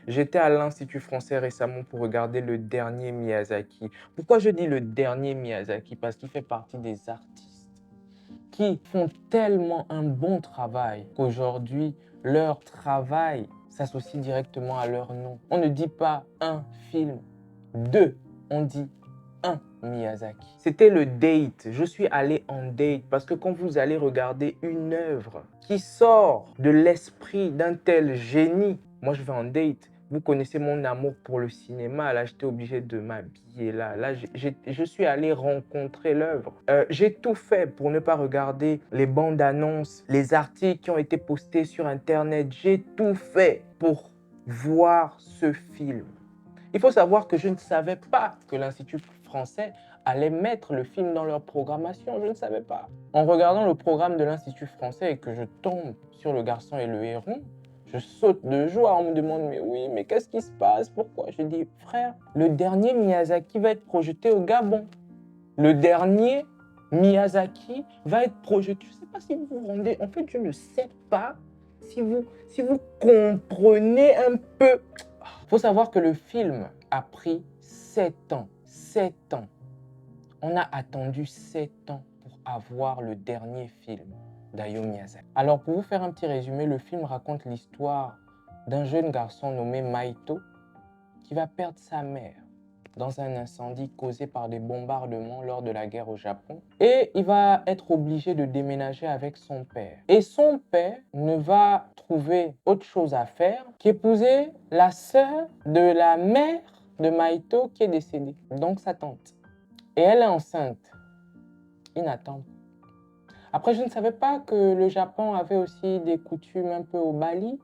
J'étais à l'Institut français récemment pour regarder le dernier Miyazaki. Pourquoi je dis le dernier Miyazaki? Parce qu'il fait partie des artistes qui font tellement un bon travail qu'aujourd'hui, leur travail s'associe directement à leur nom. On ne dit pas un film, deux, on dit un Miyazaki. C'était le date. Je suis allé en date parce que quand vous allez regarder une œuvre qui sort de l'esprit d'un tel génie, moi je vais en date. Vous connaissez mon amour pour le cinéma. Là, j'étais obligé de m'habiller. Là, je suis allé rencontrer l'œuvre. J'ai tout fait pour ne pas regarder les bandes annonces, les articles qui ont été postés sur Internet. J'ai tout fait pour voir ce film. Il faut savoir que je ne savais pas que l'Institut français allait mettre le film dans leur programmation. Je ne savais pas. En regardant le programme de l'Institut français et que je tombe sur Le Garçon et le Héron, je saute de joie. On me demande, mais oui, mais qu'est-ce qui se passe? Pourquoi? Je dis, frère, le dernier Miyazaki va être projeté au Gabon. Le dernier Miyazaki va être projeté. Je ne sais pas si vous vous rendez. En fait, je ne sais pas si vous comprenez un peu. Il faut savoir que le film a pris 7 ans. 7 ans. On a attendu 7 ans pour avoir le dernier film d'Hayao Miyazaki. Alors, pour vous faire un petit résumé, le film raconte l'histoire d'un jeune garçon nommé Maito qui va perdre sa mère dans un incendie causé par des bombardements lors de la guerre au Japon. Et il va être obligé de déménager avec son père. Et son père ne va trouver autre chose à faire qu'épouser la sœur de la mère de Maito qui est décédée, donc sa tante. Et elle est enceinte. Il n'attend pas. Après, je ne savais pas que le Japon avait aussi des coutumes un peu au Bali.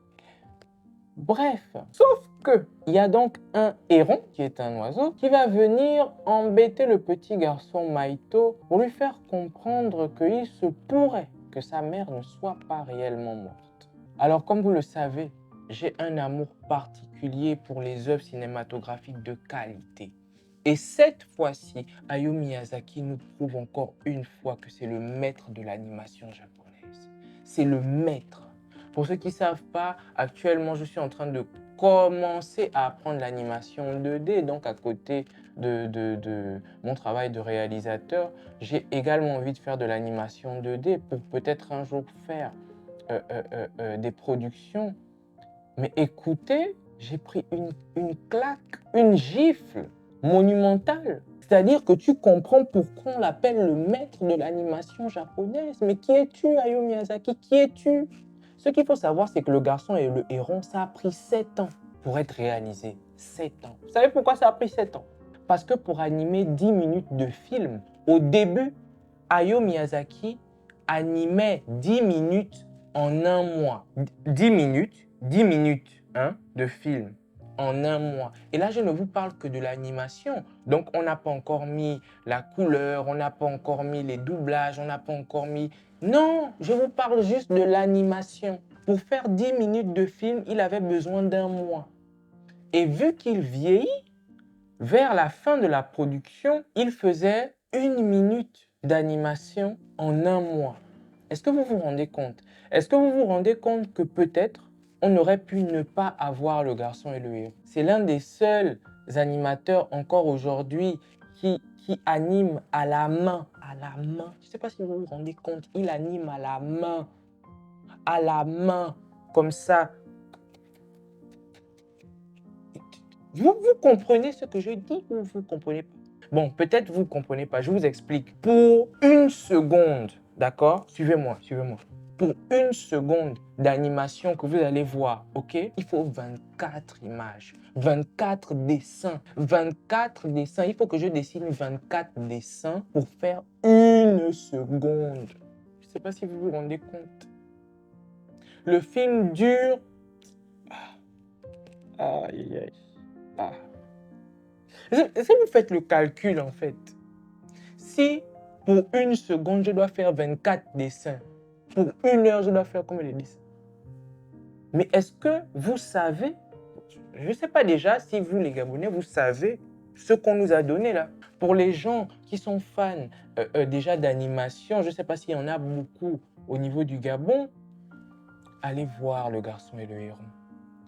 Bref, sauf que il y a donc un héron, qui est un oiseau, qui va venir embêter le petit garçon Maito pour lui faire comprendre qu'il se pourrait que sa mère ne soit pas réellement morte. Alors, comme vous le savez, j'ai un amour particulier pour les œuvres cinématographiques de qualité. Et cette fois-ci, Hayao Miyazaki nous prouve encore une fois que c'est le maître de l'animation japonaise. C'est le maître. Pour ceux qui ne savent pas, actuellement, je suis en train de commencer à apprendre l'animation 2D. Donc, à côté de mon travail de réalisateur, j'ai également envie de faire de l'animation 2D pour peut-être un jour faire des productions. Mais écoutez, j'ai pris une claque, une gifle monumentale. C'est-à-dire que tu comprends pourquoi on l'appelle le maître de l'animation japonaise. Mais qui es-tu, Hayao Miyazaki? Qui es-tu? Ce qu'il faut savoir, c'est que Le Garçon et le Héron, ça a pris 7 ans pour être réalisé. 7 ans. Vous savez pourquoi ça a pris 7 ans? Parce que pour animer 10 minutes de film, au début, Hayao Miyazaki animait 10 minutes en un mois. 10 minutes hein, de film en un mois. Et là, je ne vous parle que de l'animation. Donc, on n'a pas encore mis la couleur, on n'a pas encore mis les doublages, on n'a pas encore mis... Non, je vous parle juste de l'animation. Pour faire 10 minutes de film, il avait besoin d'un mois. Et vu qu'il vieillit, vers la fin de la production, il faisait 1 minute d'animation en un mois. Est-ce que vous vous rendez compte? Est-ce que vous vous rendez compte que peut-être on aurait pu ne pas avoir Le Garçon et le Héron? C'est l'un des seuls animateurs encore aujourd'hui qui anime à la main. À la main. Je ne sais pas si vous vous rendez compte, il anime à la main. À la main. Comme ça. Vous comprenez ce que je dis ou vous ne comprenez pas? Bon, peut-être vous ne comprenez pas, je vous explique. Pour 1 seconde, d'accord? Suivez-moi, suivez-moi. Pour 1 seconde d'animation que vous allez voir, ok? Il faut 24 images, 24 dessins, 24 dessins. Il faut que je dessine 24 dessins pour faire 1 seconde. Je ne sais pas si vous vous rendez compte. Le film dure... Aïe, aïe. Ah. Si vous faites le calcul, en fait, si pour 1 seconde, je dois faire 24 dessins, pour 1 heure, je dois faire combien de dessins? Mais est-ce que vous savez, je ne sais pas déjà si vous, les Gabonais, vous savez ce qu'on nous a donné là. Pour les gens qui sont fans déjà d'animation, je ne sais pas s'il y en a beaucoup au niveau du Gabon, allez voir Le Garçon et le Héron.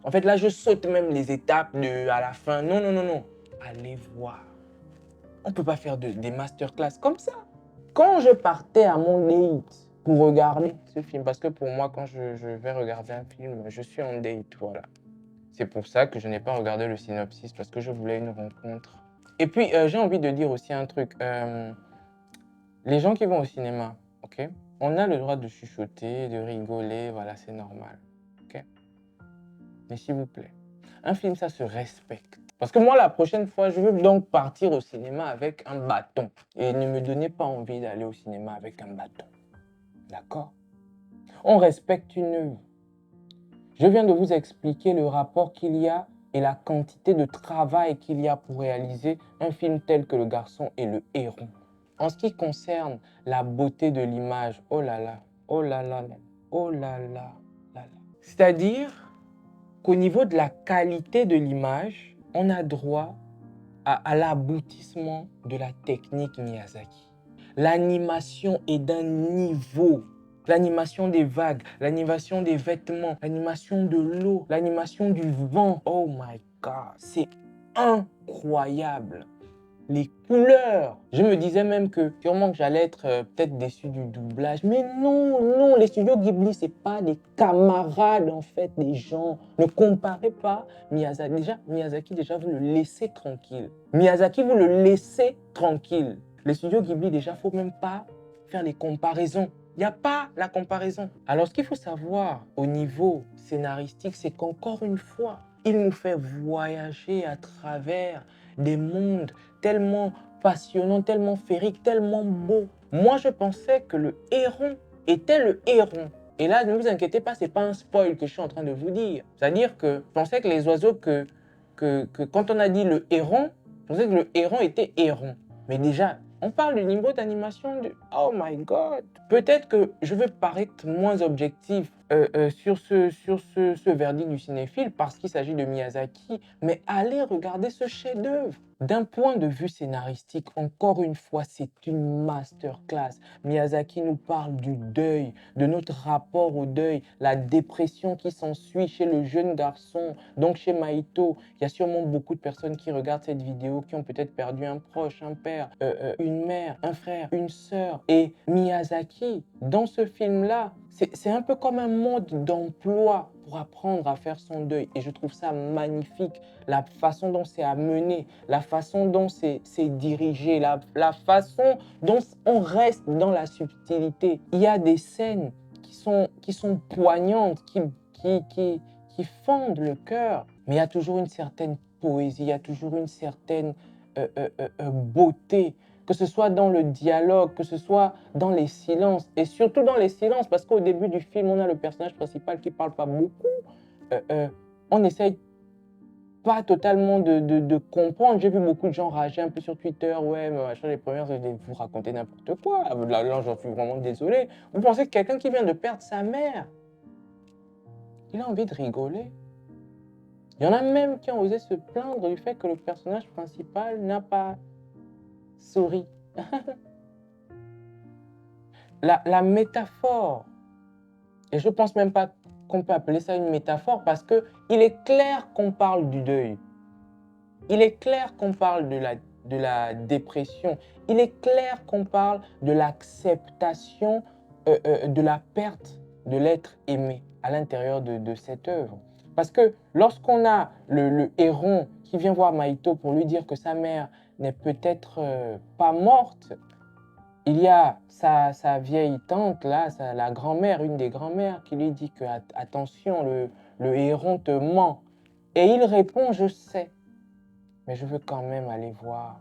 En fait, là, je saute même les étapes à la fin. Non, non, non, non. Allez voir. On ne peut pas faire des masterclass comme ça. Quand je partais à mon date pour regarder ce film, parce que pour moi, quand je vais regarder un film, je suis en date, voilà. C'est pour ça que je n'ai pas regardé le synopsis, parce que je voulais une rencontre. Et puis, j'ai envie de dire aussi un truc. Les gens qui vont au cinéma, ok? On a le droit de chuchoter, de rigoler, voilà, c'est normal, ok? Mais s'il vous plaît, un film, ça se respecte. Parce que moi, la prochaine fois, je veux donc partir au cinéma avec un bâton. Et ne me donnez pas envie d'aller au cinéma avec un bâton. D'accord? On respecte une œuvre. Je viens de vous expliquer le rapport qu'il y a et la quantité de travail qu'il y a pour réaliser un film tel que Le Garçon et le Héron. En ce qui concerne la beauté de l'image, oh là là, oh là là, oh là là, là là. C'est-à-dire qu'au niveau de la qualité de l'image, on a droit à l'aboutissement de la technique Miyazaki. L'animation est d'un niveau. L'animation des vagues, l'animation des vêtements, l'animation de l'eau, l'animation du vent. Oh my God, c'est incroyable. Les couleurs. Je me disais même que sûrement que j'allais être peut-être déçu du doublage. Mais non, non, les studios Ghibli, c'est pas des camarades en fait, des gens. Ne comparez pas Miyazaki. Miyazaki, vous le laissez tranquille. Miyazaki, vous le laissez tranquille. Les studios Ghibli, déjà, faut même pas faire les comparaisons. Il n'y a pas la comparaison. Alors, ce qu'il faut savoir au niveau scénaristique, c'est qu'encore une fois, il nous fait voyager à travers des mondes tellement passionnants, tellement féeriques, tellement beaux. Moi, je pensais que le héron était le héron. Et là, ne vous inquiétez pas, ce n'est pas un spoil que je suis en train de vous dire. C'est-à-dire que je pensais que les oiseaux, que quand on a dit le héron, je pensais que le héron était héron. Mais déjà, on parle du niveau d'animation de... Oh my God! Peut-être que je vais paraître moins objectif sur ce verdict du cinéphile parce qu'il s'agit de Miyazaki, mais allez regarder ce chef-d'œuvre. D'un point de vue scénaristique, encore une fois, c'est une masterclass. Miyazaki nous parle du deuil, de notre rapport au deuil, la dépression qui s'ensuit chez le jeune garçon, donc chez Maito. Il y a sûrement beaucoup de personnes qui regardent cette vidéo qui ont peut-être perdu un proche, un père, une mère, un frère, une sœur. Et Miyazaki, dans ce film-là, c'est un peu comme un mode d'emploi pour apprendre à faire son deuil. Et je trouve ça magnifique, la façon dont c'est amené, la façon dont c'est dirigé, la façon dont on reste dans la subtilité. Il y a des scènes qui sont poignantes, qui fendent le cœur, mais il y a toujours une certaine poésie, il y a toujours une certaine beauté, que ce soit dans le dialogue, que ce soit dans les silences, et surtout dans les silences, parce qu'au début du film, on a le personnage principal qui ne parle pas beaucoup. On essaye pas totalement de comprendre. J'ai vu beaucoup de gens rager un peu sur Twitter. Ouais, mais machin, les premières, vous racontez n'importe quoi. Là, j'en suis vraiment désolé. Vous pensez que quelqu'un qui vient de perdre sa mère, il a envie de rigoler? Il y en a même qui ont osé se plaindre du fait que le personnage principal n'a pas souri. La métaphore, et je pense même pas qu'on peut appeler ça une métaphore parce que il est clair qu'on parle du deuil. Il est clair qu'on parle de la dépression. Il est clair qu'on parle de l'acceptation de la perte de l'être aimé à l'intérieur de cette œuvre. Parce que lorsqu'on a le héron qui vient voir Maito pour lui dire que sa mère n'est peut-être pas morte, il y a sa vieille tante, là, la grand-mère, une des grand-mères, qui lui dit que attention, le héron te ment. Et il répond, je sais, mais je veux quand même aller voir.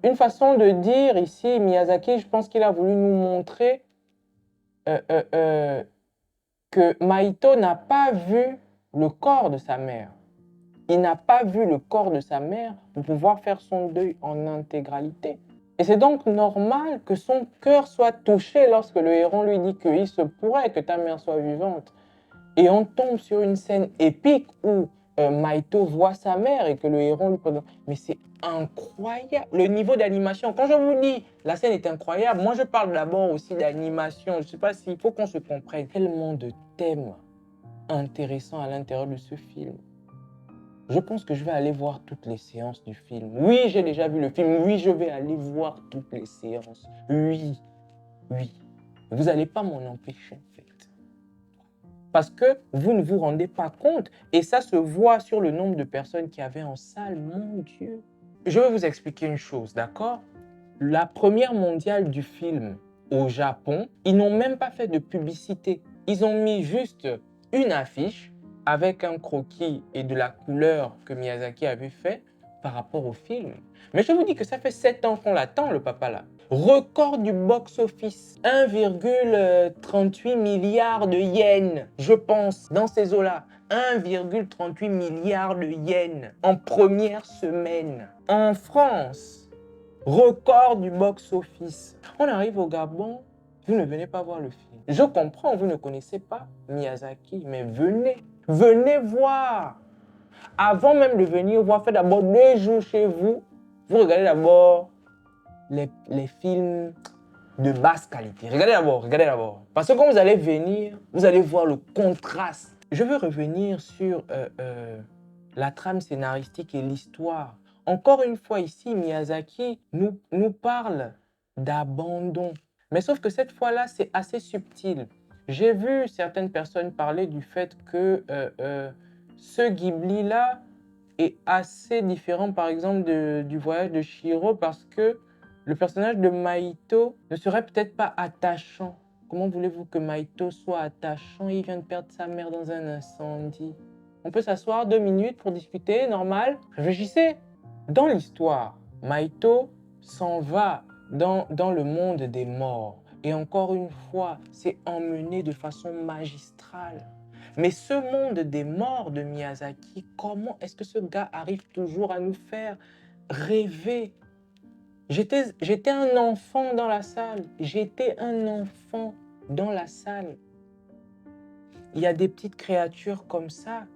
Une façon de dire ici, Miyazaki, je pense qu'il a voulu nous montrer que Maito n'a pas vu le corps de sa mère. Il n'a pas vu le corps de sa mère pour pouvoir faire son deuil en intégralité. Et c'est donc normal que son cœur soit touché lorsque le héron lui dit qu'il se pourrait que ta mère soit vivante. Et on tombe sur une scène épique où Maito voit sa mère et que le héron lui présente. Mais c'est incroyable, le niveau d'animation. Quand je vous dis la scène est incroyable, moi je parle d'abord aussi d'animation. Je ne sais pas s'il faut qu'on se comprenne. Tellement de thèmes intéressant à l'intérieur de ce film. Je pense que je vais aller voir toutes les séances du film. Oui, j'ai déjà vu le film. Oui, je vais aller voir toutes les séances. Oui, oui. Vous n'allez pas m'en empêcher, en fait. Parce que vous ne vous rendez pas compte. Et ça se voit sur le nombre de personnes qui avaient en salle. Mon Dieu. Je vais vous expliquer une chose, d'accord? La première mondiale du film au Japon, ils n'ont même pas fait de publicité. Ils ont mis juste une affiche avec un croquis et de la couleur que Miyazaki avait fait par rapport au film. Mais je vous dis que ça fait 7 ans qu'on l'attend, le papa là. Record du box-office, 1,38 milliard de yens, je pense, dans ces eaux-là. 1,38 milliard de yens en première semaine. En France, record du box-office. On arrive au Gabon, vous ne venez pas voir le film. Je comprends, vous ne connaissez pas Miyazaki, mais venez, venez voir. Avant même de venir voir, faites d'abord 2 jours chez vous. Vous regardez d'abord les films de basse qualité. Regardez d'abord, regardez d'abord. Parce que quand vous allez venir, vous allez voir le contraste. Je veux revenir sur la trame scénaristique et l'histoire. Encore une fois ici, Miyazaki nous parle d'abandon. Mais sauf que cette fois-là, c'est assez subtil. J'ai vu certaines personnes parler du fait que ce Ghibli-là est assez différent, par exemple, du voyage de Chihiro parce que le personnage de Mahito ne serait peut-être pas attachant. Comment voulez-vous que Mahito soit attachant? Il vient de perdre sa mère dans un incendie. On peut s'asseoir 2 minutes pour discuter, normal. Réfléchissez. Dans l'histoire, Mahito s'en va dans le monde des morts. Et encore une fois, c'est emmené de façon magistrale. Mais ce monde des morts de Miyazaki, comment est-ce que ce gars arrive toujours à nous faire rêver? J'étais un enfant dans la salle. J'étais un enfant dans la salle. Il y a des petites créatures comme ça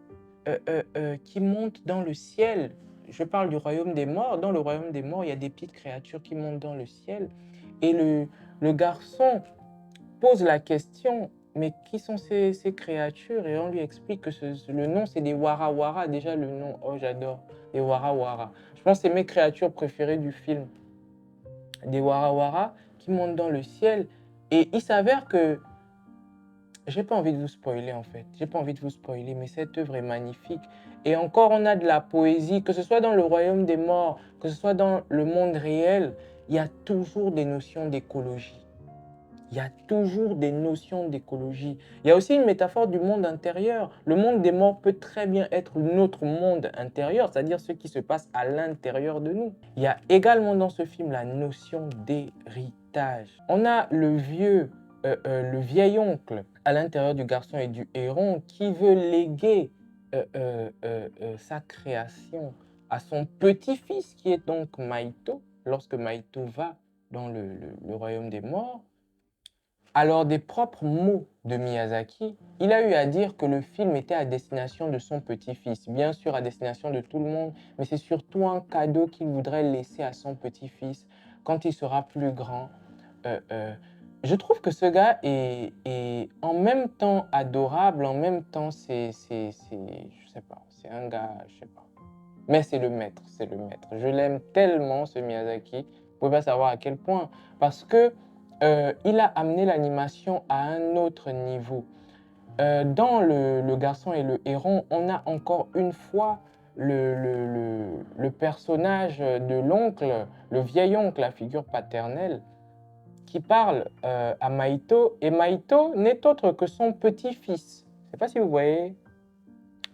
qui montent dans le ciel. Je parle du royaume des morts. Dans le royaume des morts, il y a des petites créatures qui montent dans le ciel. Et le garçon pose la question, mais qui sont ces créatures? Et on lui explique que le nom, c'est des Wara Wara. Déjà, le nom, oh, j'adore, les Wara Wara. Je pense que c'est mes créatures préférées du film. Des Wara Wara qui montent dans le ciel. Et il s'avère que j'ai pas envie de vous spoiler en fait. J'ai pas envie de vous spoiler, mais cette œuvre est magnifique. Et encore, on a de la poésie, que ce soit dans le royaume des morts, que ce soit dans le monde réel, il y a toujours des notions d'écologie. Il y a toujours des notions d'écologie. Il y a aussi une métaphore du monde intérieur. Le monde des morts peut très bien être notre monde intérieur, c'est-à-dire ce qui se passe à l'intérieur de nous. Il y a également dans ce film la notion d'héritage. On a le vieil oncle à l'intérieur du garçon et du héron qui veut léguer sa création à son petit-fils qui est donc Mahito, lorsque Mahito va dans le royaume des morts. Alors, des propres mots de Miyazaki, il a eu à dire que le film était à destination de son petit-fils, bien sûr à destination de tout le monde, mais c'est surtout un cadeau qu'il voudrait laisser à son petit-fils quand il sera plus grand. Je trouve que ce gars est en même temps adorable, en même temps je sais pas, c'est un gars, je sais pas. Mais c'est le maître, c'est le maître. Je l'aime tellement, ce Miyazaki. Vous pouvez pas savoir à quel point. Parce que il a amené l'animation à un autre niveau. Dans le garçon et le héron, on a encore une fois le personnage de l'oncle, le vieil oncle, la figure paternelle, qui parle à Mahito. Et Mahito n'est autre que son petit-fils. Je ne sais pas si vous voyez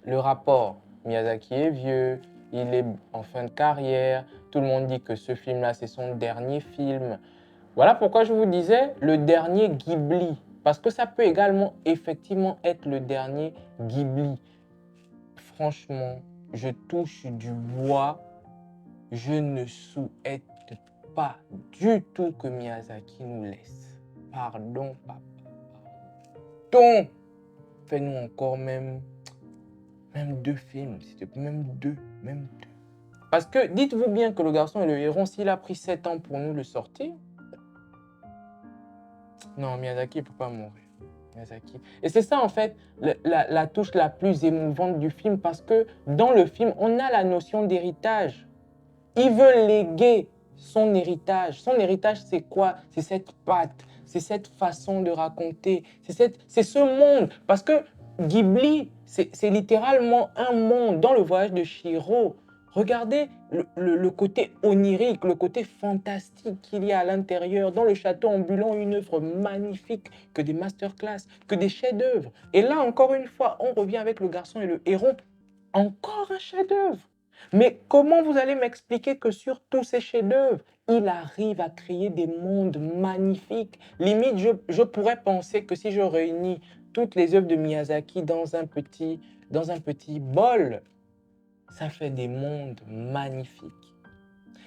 le rapport. Miyazaki est vieux, il est en fin de carrière, tout le monde dit que ce film-là, c'est son dernier film. Voilà pourquoi je vous disais le dernier Ghibli, parce que ça peut également effectivement être le dernier Ghibli. Franchement, je touche du bois, je ne souhaite pas du tout que Miyazaki nous laisse. Pardon, papa, pardon. Fais-nous encore même 2 films, s'il te plaît, même deux. Parce que dites-vous bien que le garçon et le héron, s'il a pris 7 ans pour nous le sortir, non, Miyazaki ne peut pas mourir. Miyazaki. Et c'est ça, en fait, la touche la plus émouvante du film, parce que dans le film, on a la notion d'héritage. Il veut léguer son héritage. Son héritage, c'est quoi? C'est cette patte, c'est cette façon de raconter, c'est ce monde. Parce que Ghibli, c'est littéralement un monde. Dans le voyage de Chihiro, regardez le côté onirique, le côté fantastique qu'il y a à l'intérieur. Dans le château ambulant, une œuvre magnifique, que des masterclass, que des chefs-d'œuvre. Et là, encore une fois, on revient avec le garçon et le héron. Encore un chef-d'œuvre. Mais comment vous allez m'expliquer que sur tous ces chefs-d'œuvre, il arrive à créer des mondes magnifiques? Limite, je pourrais penser que si je réunis toutes les œuvres de Miyazaki dans un petit bol, ça fait des mondes magnifiques.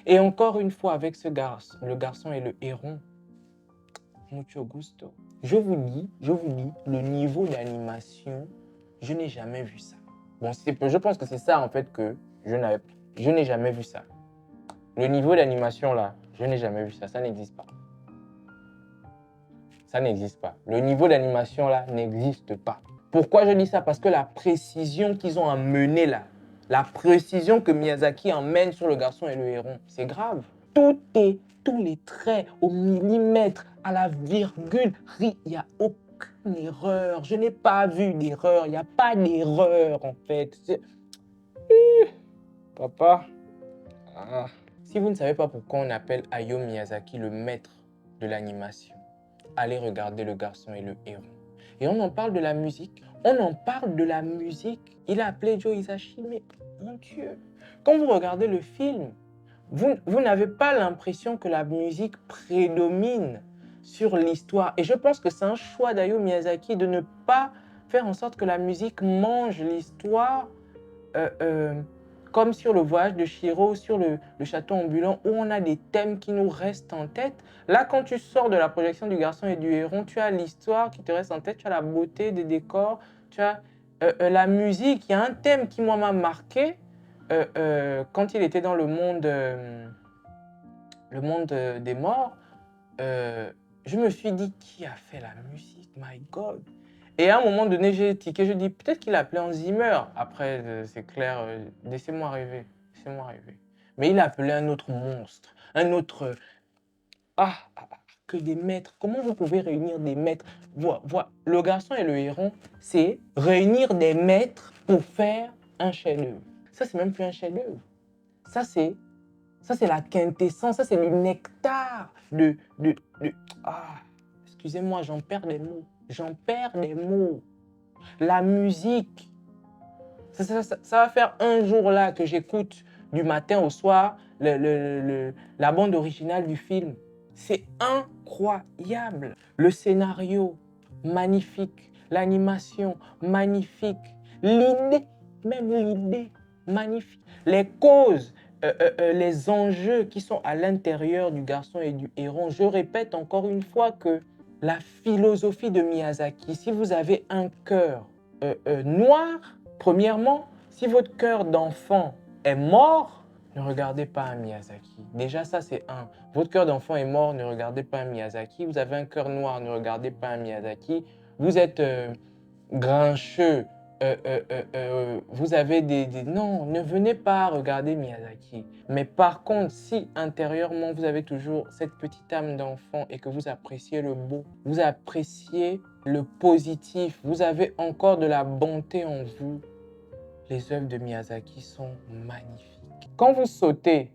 Et encore une fois, avec le garçon et le héron, mucho gusto. Je vous dis, le niveau d'animation, je n'ai jamais vu ça. Bon, je pense que c'est ça en fait que je n'ai jamais vu ça. Le niveau d'animation là, je n'ai jamais vu ça, ça n'existe pas. Ça n'existe pas. Le niveau d'animation là n'existe pas. Pourquoi je dis ça? Parce que la précision qu'ils ont amenée là, la précision que Miyazaki emmène sur le garçon et le héron, c'est grave. Tous les traits au millimètre, à la virgule, il n'y a aucune erreur. Je n'ai pas vu d'erreur, il n'y a pas d'erreur en fait. Papa, si vous ne savez pas pourquoi on appelle Hayao Miyazaki le maître de l'animation, allez regarder Le Garçon et le Héron. Et on en parle de la musique. Il a appelé Joe Hisaishi, mais mon Dieu. Quand vous regardez le film, vous n'avez pas l'impression que la musique prédomine sur l'histoire. Et je pense que c'est un choix d'Hayao Miyazaki de ne pas faire en sorte que la musique mange l'histoire, comme sur le voyage de Chihiro, sur le château ambulant, où on a des thèmes qui nous restent en tête. Là, quand tu sors de la projection du garçon et du héron, tu as l'histoire qui te reste en tête, tu as la beauté des décors, tu as la musique. Il y a un thème qui, moi, m'a marqué quand il était dans le monde des morts. Je me suis dit, qui a fait la musique? My God! Et à un moment donné, j'ai tiqué, je dis, peut-être qu'il a appelé Hans Zimmer. Après, c'est clair, laissez-moi rêver, laissez-moi rêver. Mais il a appelé un autre monstre, un autre... que des maîtres. Comment vous pouvez réunir des maîtres? Le garçon et le héron, c'est réunir des maîtres pour faire un chef-d'œuvre. Ça, c'est même plus un chef-d'œuvre. Ça, c'est la quintessence, ça, c'est le nectar excusez-moi, j'en perds des mots. J'en perds des mots. La musique, ça va faire un jour là que j'écoute du matin au soir la bande originale du film. C'est incroyable. Le scénario, magnifique. L'animation, magnifique. L'idée, même l'idée, magnifique. Les causes, les enjeux qui sont à l'intérieur du garçon et du héron. Je répète encore une fois que la philosophie de Miyazaki, si vous avez un cœur noir, premièrement, si votre cœur d'enfant est mort, ne regardez pas un Miyazaki. Déjà, ça, c'est un. Votre cœur d'enfant est mort, ne regardez pas un Miyazaki. Vous avez un cœur noir, ne regardez pas un Miyazaki. Vous êtes grincheux, vous avez Non, ne venez pas regarder Miyazaki. Mais par contre, si intérieurement, vous avez toujours cette petite âme d'enfant et que vous appréciez le beau, vous appréciez le positif, vous avez encore de la bonté en vous, les œuvres de Miyazaki sont magnifiques. Quand vous sautez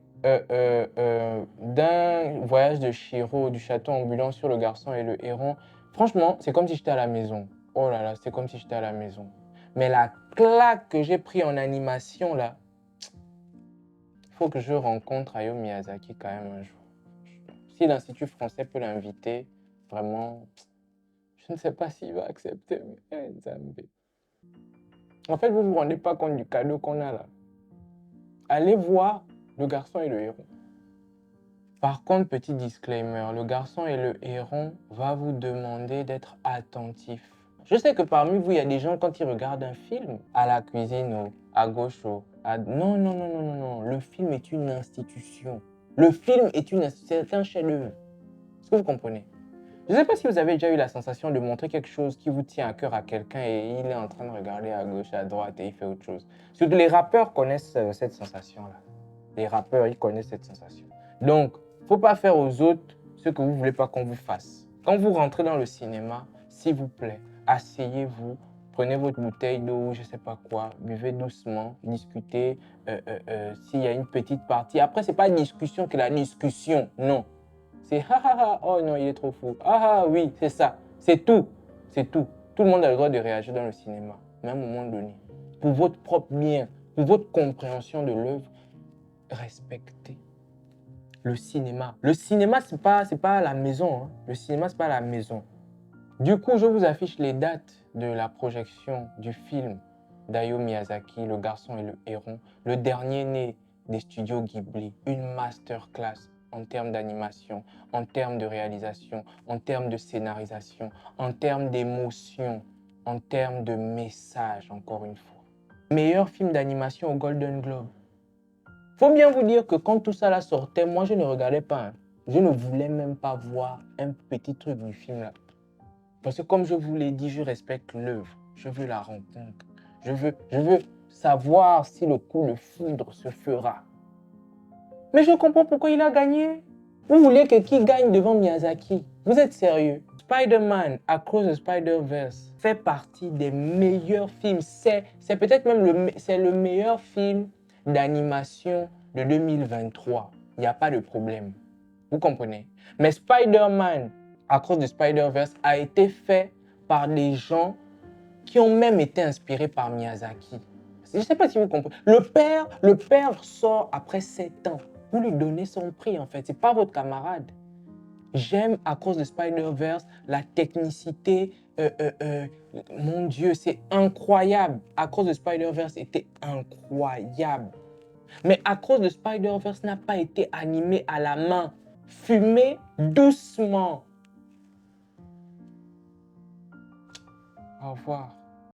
d'un voyage de Chihiro, du château ambulant sur le garçon et le héron, franchement, c'est comme si j'étais à la maison. Oh là là, c'est comme si j'étais à la maison. Mais la claque que j'ai pris en animation là, il faut que je rencontre Hayao Miyazaki quand même un jour. Si l'Institut français peut l'inviter, vraiment, je ne sais pas s'il va accepter, mais Zambé. En fait, vous ne vous rendez pas compte du cadeau qu'on a là. Allez voir Le Garçon et le Héron. Par contre, petit disclaimer, Le Garçon et le Héron va vous demander d'être attentif. Je sais que parmi vous, il y a des gens, quand ils regardent un film, à la cuisine, à gauche, non, non, non, non, non, non. Le film est une institution. Le film est c'est un chef-d'œuvre. Est-ce que vous comprenez? Je ne sais pas si vous avez déjà eu la sensation de montrer quelque chose qui vous tient à cœur à quelqu'un et il est en train de regarder à gauche, à droite et il fait autre chose. Surtout les rappeurs connaissent cette sensation-là. Les rappeurs, ils connaissent cette sensation. Donc, il ne faut pas faire aux autres ce que vous ne voulez pas qu'on vous fasse. Quand vous rentrez dans le cinéma, s'il vous plaît, asseyez-vous, prenez votre bouteille d'eau, je ne sais pas quoi, buvez doucement, discutez. S'il y a une petite partie. Après, ce n'est pas discussion que la discussion, non. C'est ha ha ha, oh non, il est trop fou. Ah ah, oui, c'est ça. C'est tout. C'est tout. Tout le monde a le droit de réagir dans le cinéma, même au moment donné. Pour votre propre bien, pour votre compréhension de l'œuvre, respectez le cinéma. Le cinéma, c'est pas à la maison. Hein. Le cinéma, c'est pas à la maison. Du coup, je vous affiche les dates de la projection du film d'Hayao Miyazaki, Le garçon et le héron, le dernier né des studios Ghibli, une masterclass en termes d'animation, en termes de réalisation, en termes de scénarisation, en termes d'émotion, en termes de message, encore une fois. Meilleur film d'animation au Golden Globe. Faut bien vous dire que quand tout ça là sortait, moi je ne regardais pas. Hein. Je ne voulais même pas voir un petit truc du film là. Parce que comme je vous l'ai dit, je respecte l'œuvre. Je veux la rencontre. Je veux savoir si le coup de foudre se fera. Mais je comprends pourquoi il a gagné. Vous voulez que qui gagne devant Miyazaki? Vous êtes sérieux? Spider-Man, Across the Spider-Verse, fait partie des meilleurs films. C'est peut-être même le meilleur film d'animation de 2023. Il n'y a pas de problème. Vous comprenez? Mais Spider-Man, Across the Spider-Verse, a été fait par des gens qui ont même été inspirés par Miyazaki. Je ne sais pas si vous comprenez. Le père sort après 7 ans. Vous lui donnez son prix en fait. Ce n'est pas votre camarade. J'aime Across the Spider-Verse, la technicité. Mon Dieu, c'est incroyable. Across the Spider-Verse était incroyable. Mais Across the Spider-Verse n'a pas été animé à la main. Fumez doucement. Au revoir.